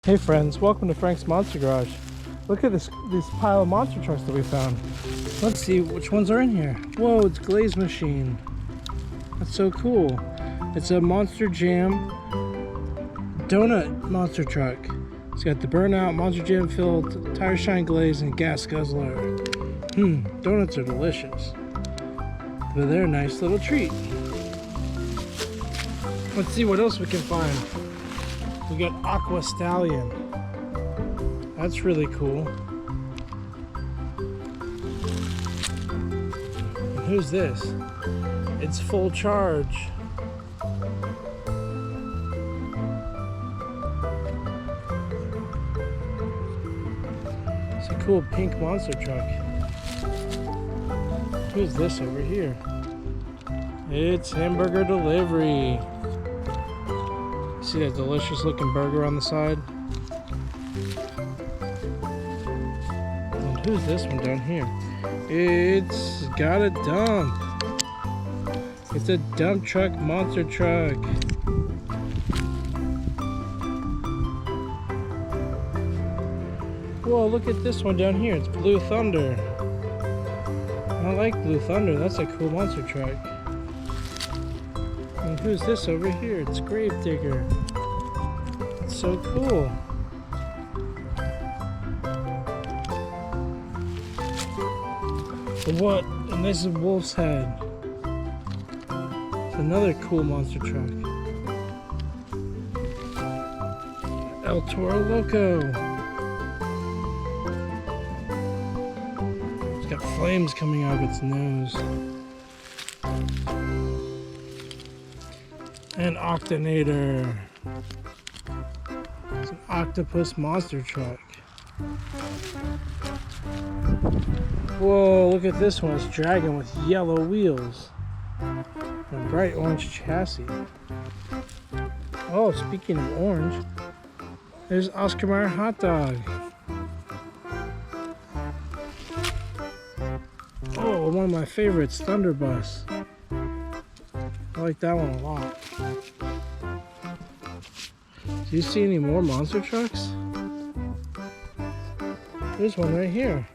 Hey friends, welcome to Frank's Monster Garage. Look at this pile of monster trucks that we found. Let's see which ones are in here. Whoa, it's Glaze Machine. That's so cool. It's a Monster Jam donut monster truck. It's got the burnout, Monster Jam filled, tire shine glaze, and gas guzzler. Donuts are delicious. But they're a nice little treat. Let's see what else we can find. We got Aqua Stallion. That's really cool. And who's this? It's Full Charge. It's a cool pink monster truck. Who's this over here? It's Hamburger Delivery. See that delicious looking burger on the side? And who's this one down here? It's got a dump. It's a dump truck monster truck. Whoa, look at this one down here. It's Blue Thunder. I like Blue Thunder. That's a cool monster truck. And who's this over here? It's Gravedigger. It's so cool. What? And this is Wolf's Head. It's another cool monster truck. El Toro Loco. It's got flames coming out of its nose. And Octanator. It's an octopus monster truck. Whoa, look at this one. It's Dragon with yellow wheels. And a bright orange chassis. Oh, speaking of orange, there's Oscar Mayer Hot Dog. Oh, one of my favorites, Thunderbus. I like that one a lot. Do you see any more monster trucks? There's one right here.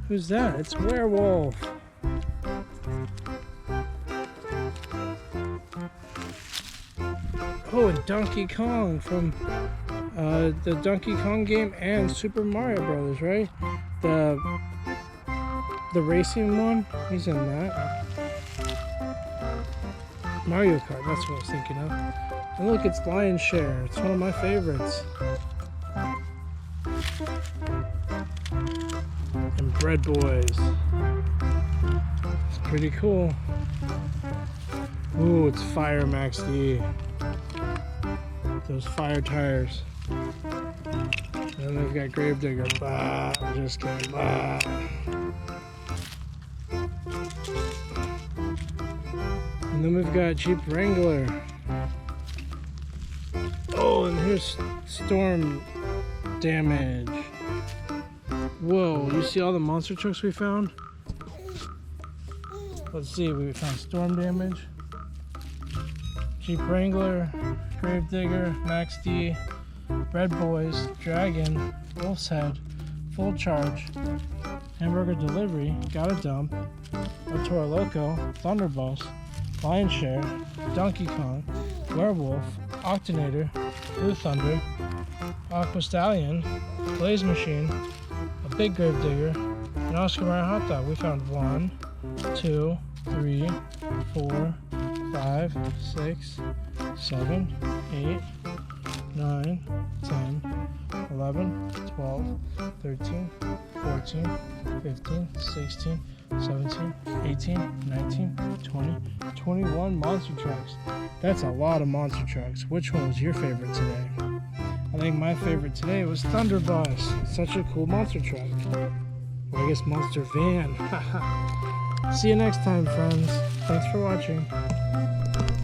Who's that? It's Werewolf. Oh, and Donkey Kong from the Donkey Kong game and Super Mario Brothers, right? The racing one, he's in that. Mario Kart, that's what I was thinking of. And look, it's Lion's Share. It's one of my favorites. And Bread Boys. It's pretty cool. Ooh, it's Fire Max D. Those fire tires. And then they've got Gravedigger. Bah, I'm just kidding. Bah. And then we've got Jeep Wrangler. Oh, and here's Storm Damage. Whoa, you see all the monster trucks we found? Let's see, we found Storm Damage, Jeep Wrangler, Gravedigger, Max D, Bread Boys, Dragon, Wolf's Head, Full Charge, Hamburger Delivery, Got a Dump, El Toro Loco, Thunderbus, Lion's Share, Donkey Kong, Werewolf, Octanator, Blue Thunder, Aqua Stallion, Glaze Machine, a Big Gravedigger, and Oscar Mayer Hot Dog. We found 1, 2, 3, 4, 5, 6, 7, 8, 9, 10, 11, 12, 13, 14, 15, 16, 17, 18, 19, 20, 21 monster trucks. That's a lot of monster trucks. Which one was your favorite today? I think my favorite today was Thunderbus. It's such a cool monster truck. Or I guess monster van. See you next time, friends. Thanks for watching.